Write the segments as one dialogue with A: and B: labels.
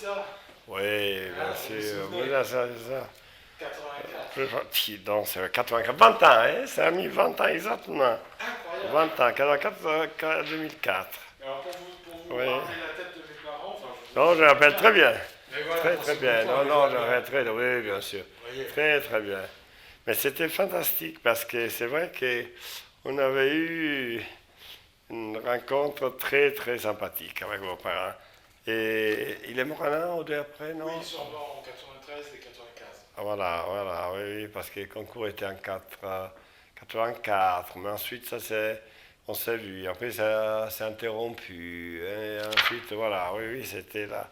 A: ça.
B: Oui, bien
A: Ah, vous vous
B: sûr.
A: souvenez.
B: Mais ça.
A: 84.
B: Donc, c'est 84, 20 ans, hein? Ça a mis 20 ans exactement.
A: Incroyable.
B: 20 ans, 84, 2004.
A: Alors pour vous
B: Oui.
A: rappeler la tête de mes parents, enfin je
B: Non, je
A: vous
B: me
A: souviens
B: rappelle
A: bien.
B: très bien.
A: Mais voilà,
B: Très,
A: pour
B: très
A: ce
B: bien.
A: groupe-là,
B: Non,
A: les
B: non, je me
A: Allemands.
B: rappelle très bien. Oui, bien sûr.
A: Vous voyez.
B: Très, très bien. Mais c'était fantastique parce que c'est vrai qu'on avait eu une rencontre très, très sympathique avec vos parents. Et il est mort un an ou deux après,
A: Oui,
B: non?
A: ils sont morts en 93 et 95.
B: Ah, voilà, voilà, oui, oui, parce que le concours était en 84, mais ensuite on s'est vu, après ça s'est interrompu, et ensuite voilà, oui, oui, c'était là.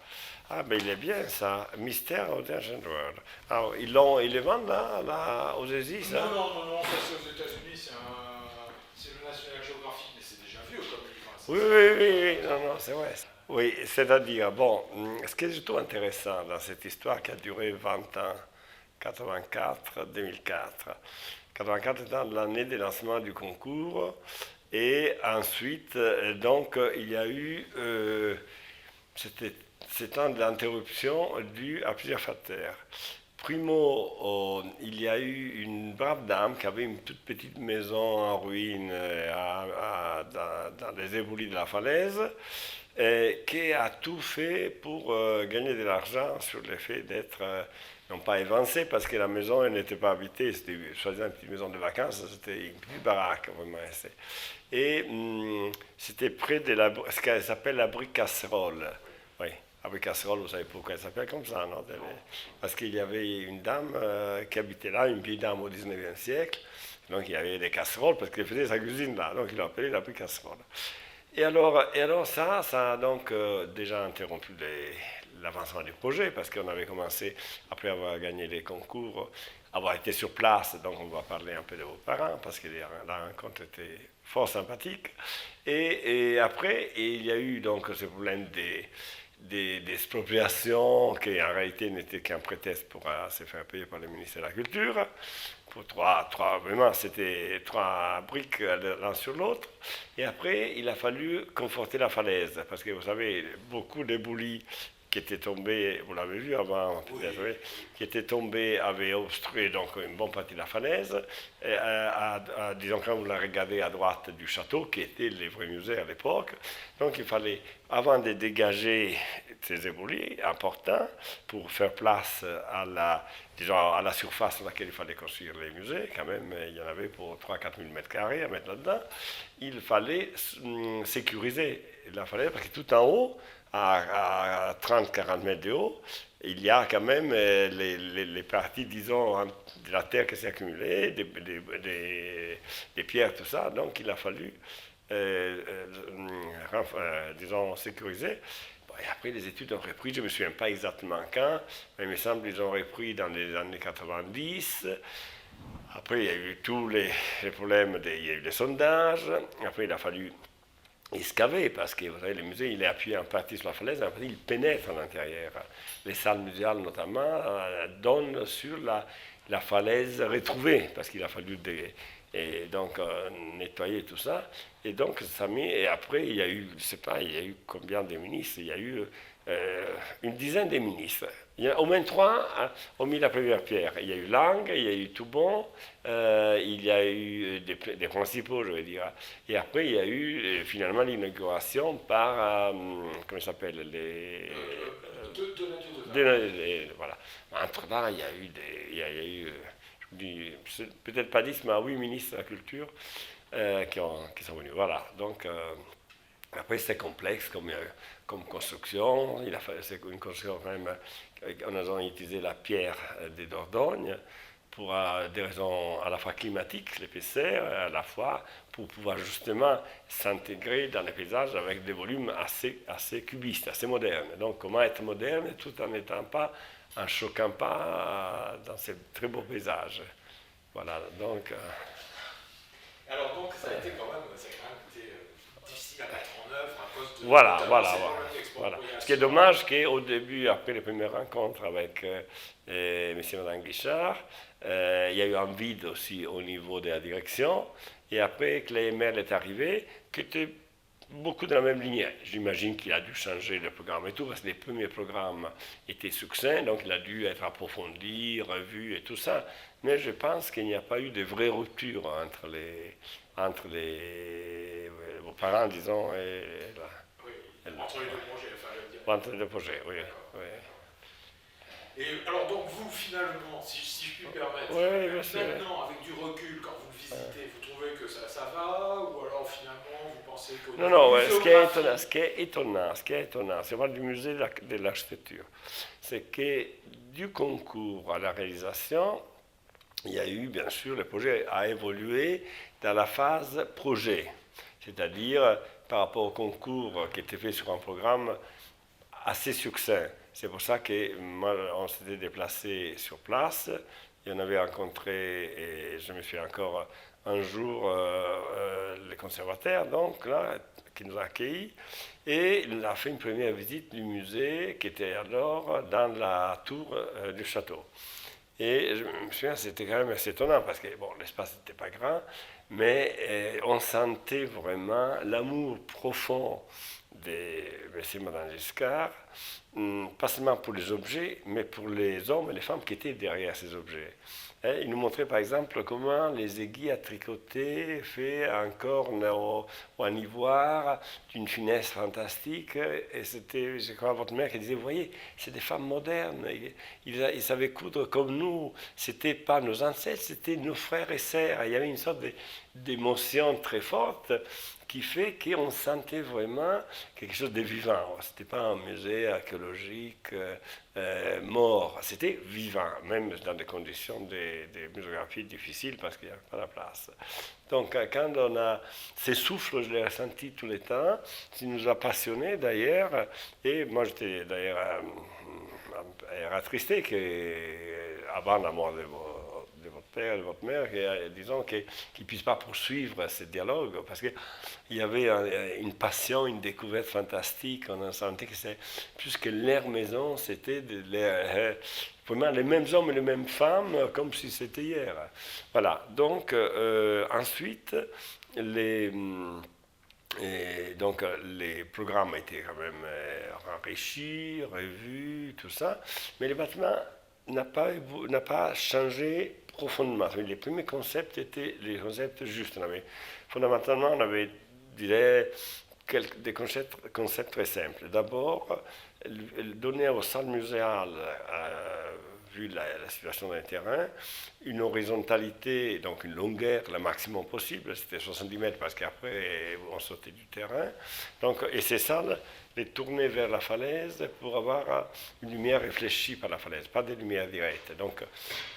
B: Ah, mais il est bien ça, Mystère of the Ancient World. Alors, ils les vendent là, aux Aisies,
A: Non,
B: ça?
A: non, non, non, ça c'est aux États-Unis, c'est le National Geographic, mais c'est déjà vieux comme livre, hein,
B: Oui,
A: ça
B: oui,
A: remonte
B: oui,
A: à
B: oui, non,
A: 20 ans.
B: non, c'est vrai. Oui, c'est-à-dire, bon, ce qui est surtout intéressant dans cette histoire qui a duré 20 ans, 84, 2004. 84 étant l'année du lancement du concours, et ensuite, donc, il y a eu, c'était, c'était de l'interruption due à plusieurs facteurs. Primo, il y a eu une brave dame qui avait une toute petite maison en ruine dans les éboulis de la falaise, et qui a tout fait pour gagner de l'argent sur le fait d'être, non pas évancée, parce que la maison elle n'était pas habitée, c'était soi-disant une petite maison de vacances, c'était une petite baraque vraiment. Et c'était près de ce qu'elle s'appelle l'abri casserole. Oui, abri casserole, vous savez pourquoi elle s'appelle comme ça, non? Parce qu'il y avait une dame qui habitait là, une vieille dame au 19e siècle. Donc il y avait des casseroles parce qu'elle faisait sa cuisine là. Donc il l'a appelé l'abri casserole. Et alors ça a donc déjà interrompu l'avancement du projet parce qu'on avait commencé, après avoir gagné les concours, avoir été sur place, donc on va parler un peu de vos parents parce que la rencontre était fort sympathique. Et après, il y a eu donc ce problème d'expropriation qui en réalité n'était qu'un prétexte pour se faire payer par le ministère de la Culture. Pour vraiment, c'était trois briques l'un sur l'autre. Et après, il a fallu conforter la falaise, parce que vous savez, beaucoup d'éboulis qui étaient tombés, vous l'avez vu avant, peut-être, oui, qui étaient tombés avaient obstrué donc une bonne partie de la falaise. Et disons, quand vous la regardez à droite du château, qui était les vrais musées à l'époque, donc il fallait, avant de dégager ces éboulis importants pour faire place disons, à la surface sur laquelle il fallait construire les musées, quand même, il y en avait pour 3 000 à 4 000 mètres carrés à mettre là-dedans, il fallait sécuriser la falaise, parce que tout en haut, à 30-40 mètres de haut, il y a quand même les parties, disons, de la terre qui s'est accumulée, des pierres, tout ça, donc il a fallu, disons, sécuriser. Et après, les études ont repris, je ne me souviens pas exactement quand, mais il me semble qu'ils ont repris dans les années 90. Après, il y a eu tous les problèmes, il y a eu les sondages. Après, il a fallu excaver, parce que vous savez, le musée, il est appuyé en partie sur la falaise, en partie, il pénètre à l'intérieur. Les salles muséales, notamment, donnent sur la falaise retrouvée, parce qu'il a fallu et donc nettoyer tout ça. Et donc, ça met, et après, il y a eu, je ne sais pas, il y a eu combien de ministres? Il y a eu une dizaine de ministres. Il y en a au moins trois ont mis la première pierre. Il y a eu Lang, il y a eu Toubon, il y a eu des principaux, je veux dire. Et après, il y a eu finalement l'inauguration par, comment ça s'appelle, voilà. Entre-temps, il y a eu je vous dis, peut-être pas 10, mais 8 ministres de la Culture qui sont venus. Voilà. Donc, après, c'est complexe comme construction. C'est une construction quand même. On a utilisé la pierre de Dordogne pour des raisons à la fois climatiques, l'épaisseur, à la fois pour pouvoir justement s'intégrer dans les paysages avec des volumes assez cubistes, assez modernes. Donc, comment être moderne tout en n'étant pas, en choquant pas dans ces très beaux paysages. Voilà. Donc.
A: Alors donc ça a été quand même, été difficile à mettre en œuvre à cause de
B: Voilà,
A: notamment
B: voilà,
A: ces
B: voilà.
A: problèmes
B: Voilà.
A: d'expropriation.
B: Ce qui est dommage, qu'au début, après les premières rencontres avec M. et Mme Guichard, il y a eu un vide aussi au niveau de la direction. Et après que l'AML est arrivé, qui était beaucoup de la même lignée. J'imagine qu'il a dû changer le programme et tout, parce que les premiers programmes étaient succincts, donc il a dû être approfondi, revu et tout ça. Mais je pense qu'il n'y a pas eu de vraie rupture entre vos parents, disons, et
A: Oui, entre les deux projets, enfin, je veux dire.
B: entre les deux projets, oui. Oui.
A: Et alors donc vous finalement, si je puis me permettre,
B: Oui, bien sûr.
A: maintenant avec du recul, quand vous le visitez, vous trouvez que ça va, ou alors finalement vous pensez qu'au
B: Non,
A: niveau
B: non, ouais,
A: muséographie-
B: ce qui est étonnant, c'est pas du musée de l'architecture, c'est que du concours à la réalisation, il y a eu, bien sûr, le projet a évolué dans la phase projet, c'est-à-dire par rapport au concours qui était fait sur un programme assez succinct. C'est pour ça que moi, on s'était déplacé sur place et on avait rencontré, et je me suis encore un jour, les conservateurs, donc là, qui nous a accueillis, et il a fait une première visite du musée qui était alors dans la tour du château. Et je me souviens, c'était quand même assez étonnant parce que bon, l'espace n'était pas grand, mais on sentait vraiment l'amour profond de M. et Mme Giscard, pas seulement pour les objets, mais pour les hommes et les femmes qui étaient derrière ces objets. Il nous montrait par exemple comment les aiguilles à tricoter fait en corne ou en ivoire d'une finesse fantastique. Et c'était, je crois, votre mère qui disait, vous voyez, c'est des femmes modernes. Ils savaient coudre comme nous. C'était pas nos ancêtres, c'était nos frères et sœurs. Il y avait une sorte d'émotion très forte qui fait qu'on sentait vraiment quelque chose de vivant. Ce n'était pas un musée archéologique mort, c'était vivant, même dans des conditions de muséographie difficiles parce qu'il n'y avait pas la place. Donc quand on a ces souffles, je les ai ressentis tout le temps, ça nous a passionnés d'ailleurs, et moi j'étais d'ailleurs attristé qu'avant la mort de votre père et de votre mère, disons qu'ils ne puissent pas poursuivre ce dialogue, parce qu'il y avait une passion, une découverte fantastique, on sentait que c'est plus que leur maison, c'était vraiment les mêmes hommes et les mêmes femmes, comme si c'était hier. Voilà, donc ensuite, les programmes étaient quand même enrichis, revus, tout ça, mais le bâtiment n'a pas changé profondément. Les premiers concepts étaient les concepts justes. Fondamentalement, on avait, je dirais, des concepts très simples. D'abord, donner aux salles muséales, vu la situation d'un terrain, une horizontalité, donc une longueur le maximum possible, c'était 70 mètres parce qu'après on sautait du terrain. Donc, et ces salles, les tourner vers la falaise pour avoir une lumière réfléchie par la falaise, pas des lumières directes. Donc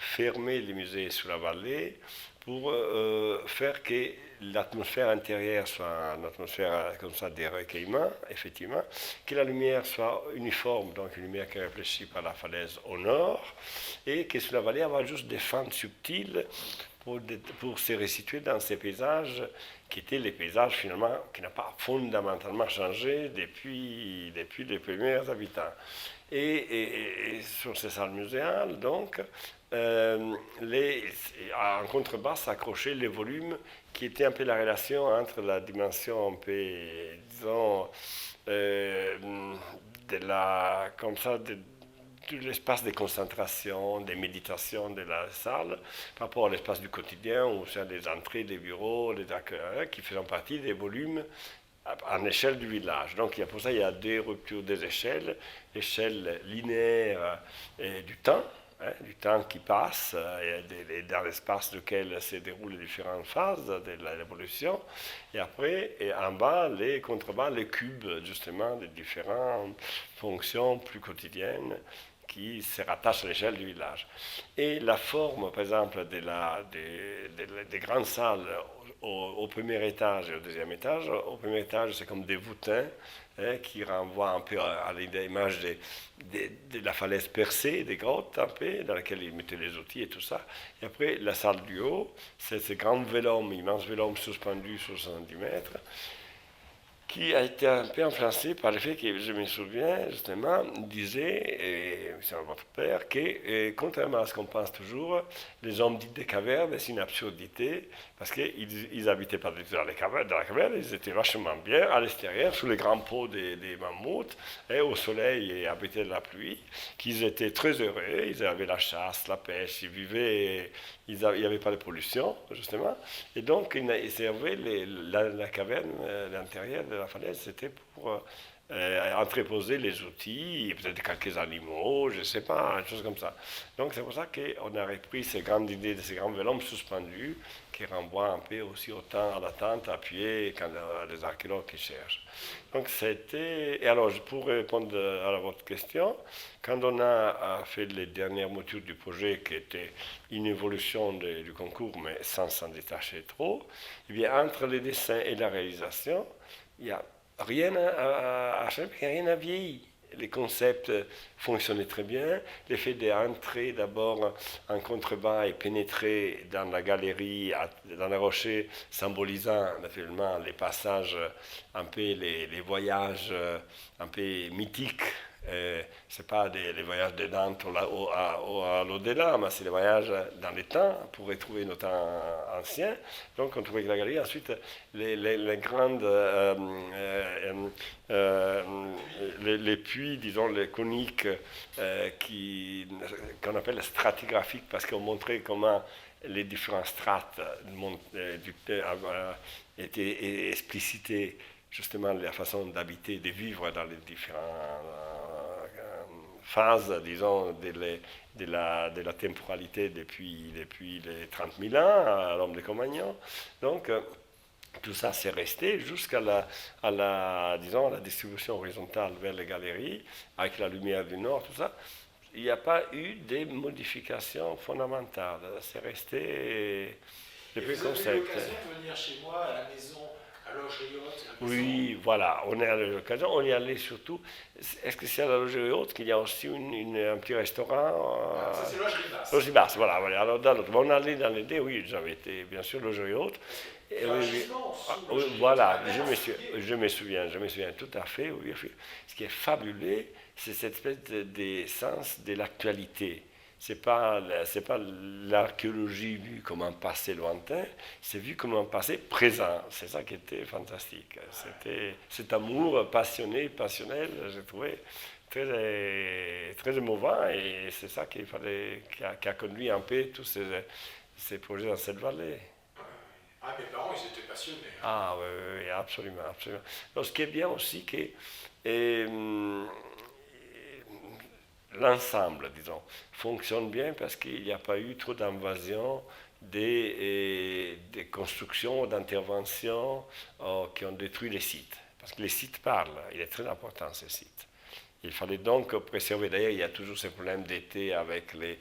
B: fermer les musées sur la vallée pour faire que l'atmosphère intérieure soit une atmosphère comme ça des recueillements, effectivement, que la lumière soit uniforme, donc une lumière qui est réfléchie par la falaise au nord, et que sur la vallée, avoir juste des fentes subtiles pour se resituer dans ces paysages qui étaient les paysages finalement qui n'ont pas fondamentalement changé depuis les premiers habitants. Et sur ces salles muséales, donc, en contrebasse accrochaient les volumes qui étaient un peu la relation entre la dimension un peu, disons, de l'espace de concentration, de méditation de la salle par rapport à l'espace du quotidien où c'est des entrées, des bureaux, des accueils qui font partie des volumes en échelle du village. Donc pour ça, il y a deux ruptures des échelles, l'échelle linéaire du temps qui passe et dans l'espace duquel se déroulent les différentes phases de l'évolution. Et après, et en bas, les contrebas, les cubes, justement, des différentes fonctions plus quotidiennes qui se rattachent à l'échelle du village. Et la forme, par exemple, des grandes salles au premier étage et au deuxième étage, au premier étage, c'est comme des voûtins qui renvoient un peu à l'image de la falaise percée, des grottes un peu, dans lesquelles ils mettaient les outils et tout ça. Et après, la salle du haut, c'est ces grands vélums, immenses vélums suspendus sur 70 mètres, qui a été un peu influencé par le fait que, je me souviens, justement, disait, et c'est votre père, que, contrairement à ce qu'on pense toujours, les hommes dits des cavernes, c'est une absurdité, parce qu'ils n'habitaient pas du tout dans la caverne, ils étaient vachement bien à l'extérieur, sous les grands pots des mammouths, et au soleil et habitaient de la pluie, qu'ils étaient très heureux, ils avaient la chasse, la pêche, ils vivaient, il n'y avait pas de pollution, justement, et donc ils servaient la caverne, l'intérieur de la falaise, c'était pour entreposer les outils, peut-être quelques animaux, je ne sais pas, une chose comme ça. Donc c'est pour ça qu'on a repris ces grandes idées de ces grands velums suspendus qui renvoient un peu aussi au temps, à la tente, à pied, quand les archéologues qui cherchent. Donc c'était... Et alors, pour répondre à votre question, quand on a fait les dernières moutures du projet, qui était une évolution du concours, mais sans s'en détacher trop, eh bien, entre les dessins et la réalisation, il n'y a rien à changer, il n'y a rien à vieillir. Les concepts fonctionnaient très bien. L'effet d'entrer d'abord en contrebas et pénétrer dans la galerie, dans les rochers, symbolisant naturellement les passages, un peu les voyages un peu mythiques. Ce n'est pas les voyages de Dante à l'au-delà, mais c'est les voyages dans les temps pour retrouver nos temps anciens. Donc on trouvait que la galerie, ensuite les grandes, les puits, disons les coniques, qu'on appelle stratigraphiques, parce qu'on montrait comment les différents strates étaient explicités, justement la façon d'habiter, de vivre dans les différentes phases, disons, de la temporalité depuis les 30 000 ans à l'homme de Cro-Magnon. Donc, tout ça c'est resté jusqu'à disons, à la distribution horizontale vers les galeries, avec la lumière du nord, tout ça. Il n'y a pas eu de modifications fondamentales. C'est resté depuis le concept.
A: Vous avez eu l'occasion de venir chez moi à la maison, à Loge-Riot?
B: Oui, voilà, on est à l'occasion, on y allait surtout. Est-ce que c'est à la Loge-Riot qu'il y a aussi un petit restaurant
A: Ça, c'est Loge-Ribas.
B: Loge-Ribas, voilà. Alors, on allait dans les deux, oui, j'avais été, bien sûr, Loge-Riot.
A: Et oui, oui.
B: Voilà, je me souviens tout à fait, oui. Ce qui est fabuleux, c'est cette espèce d'essence de l'actualité. C'est pas l'archéologie vue comme un passé lointain, c'est vu comme un passé présent. C'est ça qui était fantastique. C'était cet amour passionné, passionnel, j'ai trouvé très, très émouvant, et c'est ça qui a conduit un peu tous ces projets dans cette vallée.
A: Ah, mes parents, ils étaient passionnés.
B: Ah oui, absolument, absolument. Donc, ce qui est bien aussi, que l'ensemble, disons, fonctionne bien parce qu'il n'y a pas eu trop d'invasion des constructions, d'interventions qui ont détruit les sites. Parce que les sites parlent, il est très important ces sites. Il fallait donc préserver. D'ailleurs, il y a toujours ce problème d'été avec les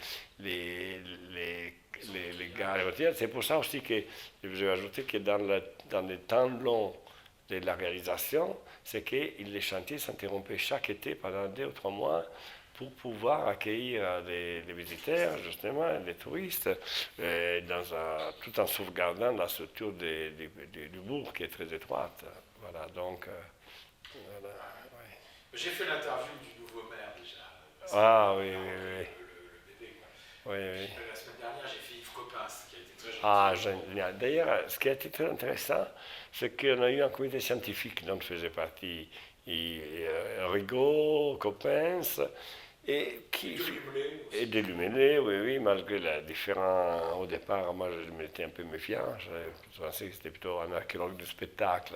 B: gares. C'est pour ça aussi que je vais ajouter que dans les temps longs de la réalisation, c'est que les chantiers s'interrompaient chaque été pendant 2 ou 3 mois pour pouvoir accueillir les visiteurs, justement, les touristes, tout en sauvegardant la structure du bourg qui est très étroite. Voilà, donc, voilà, ouais.
A: J'ai fait l'interview du nouveau maire déjà.
B: Ah oui, oui, oui.
A: Le bébé, quoi.
B: Oui, oui.
A: La semaine dernière, j'ai fait Yves Coppens, qui a été très gentil.
B: Ah, génial. D'ailleurs, ce qui a été très intéressant, c'est qu'on a eu un comité scientifique dont faisait partie Rigaud, Coppens, et des Lumelets, oui, oui, malgré les différents. Au départ, moi, je m'étais un peu méfiant. Je pensais que c'était plutôt un archéologue du spectacle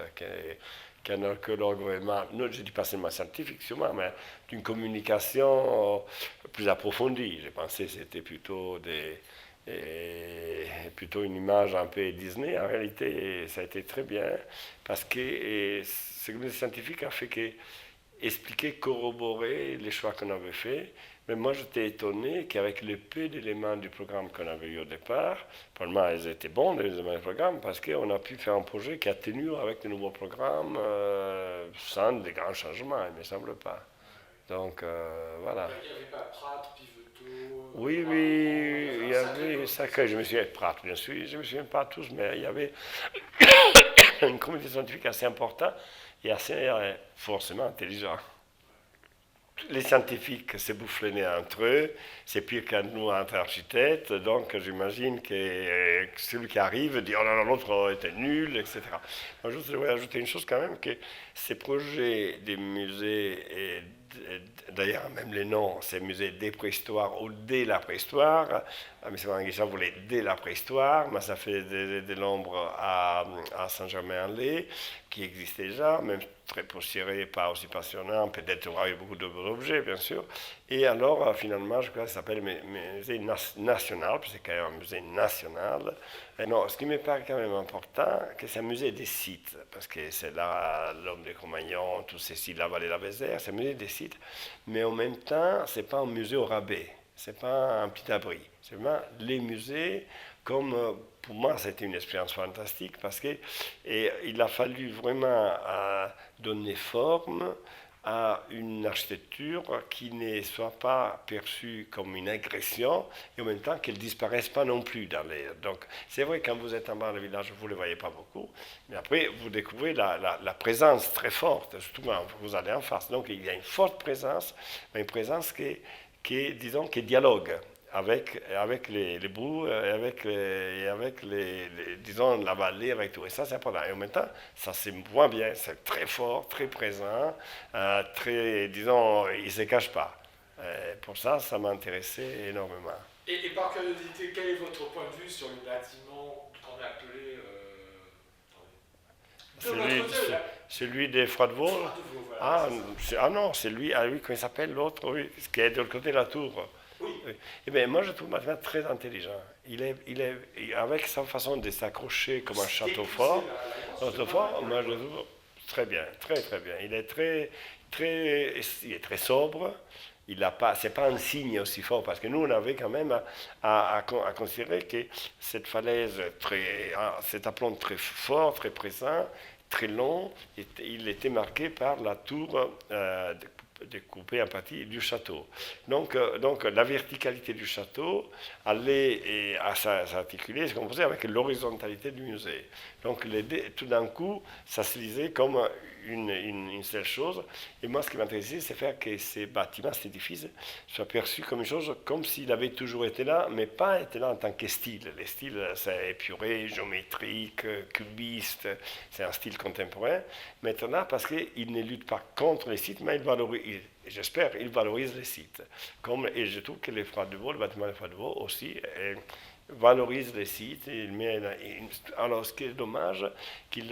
B: qu'un archéologue vraiment, non, je ne dis pas seulement scientifique, sûrement, mais d'une communication plus approfondie. Je pensais que c'était plutôt plutôt une image un peu Disney. En réalité, ça a été très bien, parce que ce comité scientifique a fait expliquer, corroborer les choix qu'on avait faits. Mais moi, j'étais étonné qu'avec le peu d'éléments du programme qu'on avait eu au départ, probablement ils étaient bons, les éléments du programme, parce qu'on a pu faire un projet qui a tenu avec de nouveaux programmes sans de grands changements, il ne me semble pas. Donc, voilà.
A: Il n'y avait pas Prat, Piveteau.
B: Oui, oui, il y avait Sacré, je me souviens de Prat, bien sûr, je ne me souviens pas tous, mais il y avait un comité scientifique assez important. et assez forcément intelligent. Les scientifiques se bouffent le nez entre eux, c'est pire qu'à nous entre architectes, donc j'imagine que celui qui arrive dit oh non, l'autre était nul, etc. Moi, je voudrais ajouter une chose quand même, que ces projets des musées, et d'ailleurs même les noms, c'est musée des préhistoires ou dès la préhistoire, M. Manguichan voulait dès la préhistoire, mais ça fait de l'ombre à Saint-Germain-en-Laye, qui existe déjà, même très poussiéré, pas aussi passionnant, peut-être il y aura eu beaucoup d'objets, bien sûr. Et alors, finalement, je crois que ça s'appelle musée national, puis c'est quand même un musée national. Et non, ce qui me paraît quand même important, que c'est un musée des sites, parce que c'est là l'homme des Cro-Magnons, tous ces sites, la vallée de la Vézère, c'est un musée des sites, mais en même temps, c'est pas un musée au rabais, c'est pas un petit abri, c'est vraiment les musées comme pour moi, c'était une expérience fantastique parce qu'il a fallu vraiment donner forme à une architecture qui ne soit pas perçue comme une agression et en même temps qu'elle ne disparaisse pas non plus dans les... Donc c'est vrai, quand vous êtes en bas du village, vous ne le voyez pas beaucoup, mais après vous découvrez la présence très forte, surtout quand vous allez en face. Donc il y a une forte présence, mais une présence disons, qui dialogue avec les bouts, avec disons, la vallée, avec tout. Et ça, c'est important. Et en même temps, ça se voit bien, c'est très fort, très présent, très, disons, il ne se cache pas. Pour ça, ça m'a intéressé énormément.
A: Et par curiosité, quel est votre point de vue sur le bâtiment qu'on a appelé...
B: Celui des Froidevaux.
A: Voilà,
B: non, c'est lui, comment il s'appelle l'autre, oui, qui est de l'autre côté de la tour.
A: Oui.
B: Eh bien, moi, je trouve Mathilde très intelligent. Avec sa façon de s'accrocher comme un château fort, moi, je le trouve très bien, très très bien. Il est il est très sobre. C'est pas un signe aussi fort parce que nous, on avait quand même à considérer que cette falaise, cet aplomb très fort, très présent, très long, il était marqué par la tour découpée en partie du château. Donc la verticalité du château allait à s'articuler, se composer avec l'horizontalité du musée. Donc tout d'un coup, ça se lisait comme une seule chose. Et moi, ce qui m'intéressait, c'est faire que ces bâtiments, cet édifice, soient perçus comme une chose, comme s'il avait toujours été là, mais pas été là en tant que style. Les styles, c'est épuré, géométrique, cubiste, c'est un style contemporain. Maintenant, parce qu'il ne lutte pas contre les sites, mais il valorise, j'espère, il valorise les sites. Et je trouve que le bâtiment des Froidevaux aussi, valorise les sites. Alors, ce qui est dommage, mais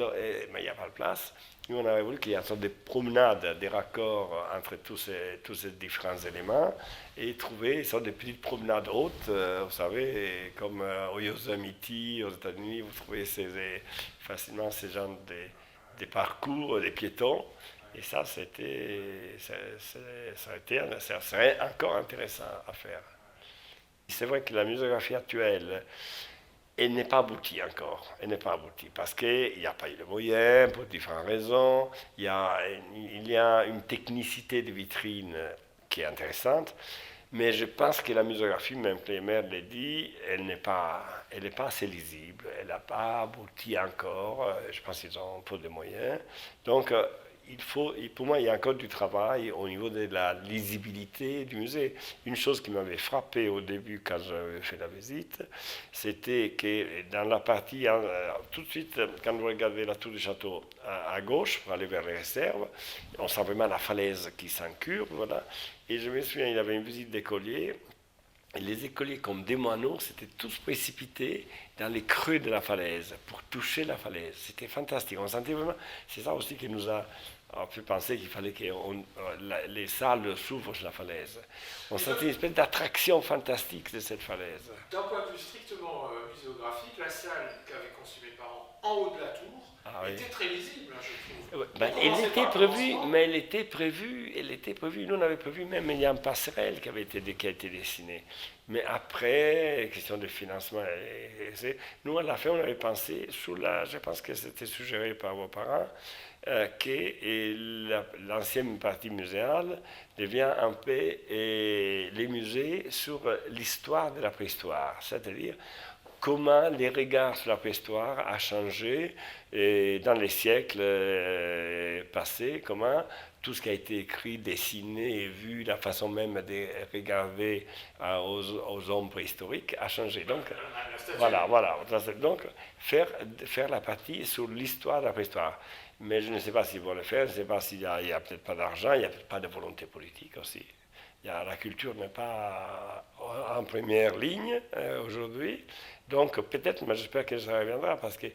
B: il n'y a pas de place. Nous, on aurait voulu qu'il y ait une sorte de promenade, des raccords entre tous ces différents éléments et trouver une sorte de petite promenade haute, vous savez, comme au Yosemite, aux États-Unis, vous trouvez facilement ces genres de parcours, des piétons. Et ça, ça serait encore intéressant à faire. C'est vrai que la muséographie actuelle, elle n'est pas aboutie encore. Elle n'est pas aboutie parce qu'il n'y a pas eu de moyens pour différentes raisons. Il y a une technicité de vitrine qui est intéressante, mais je pense que la muséographie, même Clémer l'a dit, elle n'est pas assez lisible. Elle n'a pas abouti encore. Je pense qu'ils ont peu de moyens. Donc, pour moi, il y a encore du travail au niveau de la lisibilité du musée. Une chose qui m'avait frappé au début quand j'avais fait la visite, c'était que dans la partie, tout de suite, quand vous regardez la tour du château à gauche, pour aller vers les réserves, on sent vraiment la falaise qui s'incurve, voilà. Et je me souviens, il y avait une visite d'écoliers. Et les écoliers, comme des moineaux, s'étaient tous précipités dans les creux de la falaise pour toucher la falaise. C'était fantastique. On sentait vraiment. C'est ça aussi qui nous a fait penser qu'il fallait que les salles s'ouvrent sur la falaise. On sentait une espèce d'attraction fantastique de cette falaise.
A: D'un point de vue strictement muséographique, la salle qu'avaient conçue mes parents en haut de la tour était très lisible, je trouve.
B: Elle était prévue. Nous, on avait prévu même, il y a une passerelle qui a été dessinée. Mais après, question de financement, nous, à la fin, on avait pensé, je pense que c'était suggéré par vos parents, que l'ancienne partie muséale devient un peu les musées sur l'histoire de la préhistoire. C'est-à-dire, comment les regards sur la préhistoire a changé et dans les siècles passés, comment tout ce qui a été écrit, dessiné et vu, la façon même de regarder aux hommes préhistoriques a changé. Donc, voilà. Donc, faire la partie sur l'histoire de la préhistoire. Mais je ne sais pas s'ils vont le faire, je ne sais pas s'il n'y a peut-être pas d'argent, il n'y a peut-être pas de volonté politique aussi. La culture n'est pas en première ligne aujourd'hui. Donc peut-être, mais j'espère que ça reviendra parce que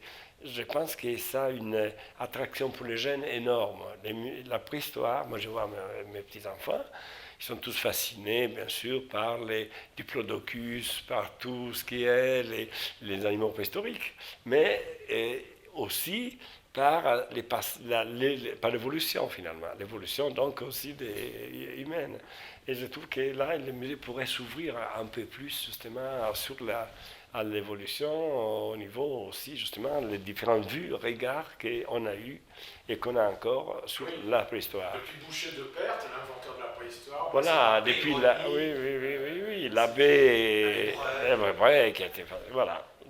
B: je pense que ça a une attraction pour les jeunes énorme. La préhistoire, moi je vois mes petits-enfants, ils sont tous fascinés bien sûr par les diplodocus, par tout ce qui est les animaux préhistoriques, mais aussi par l'évolution finalement, l'évolution donc aussi des humaines. Et je trouve que là, le musée pourrait s'ouvrir un peu plus justement sur à l'évolution au niveau aussi justement les différentes vues, regards qu'on a eu et qu'on a encore sur la préhistoire.
A: Depuis Boucher de Perthes, l'inventeur de la préhistoire.
B: Voilà, depuis oui, l'abbé, qui a été, voilà.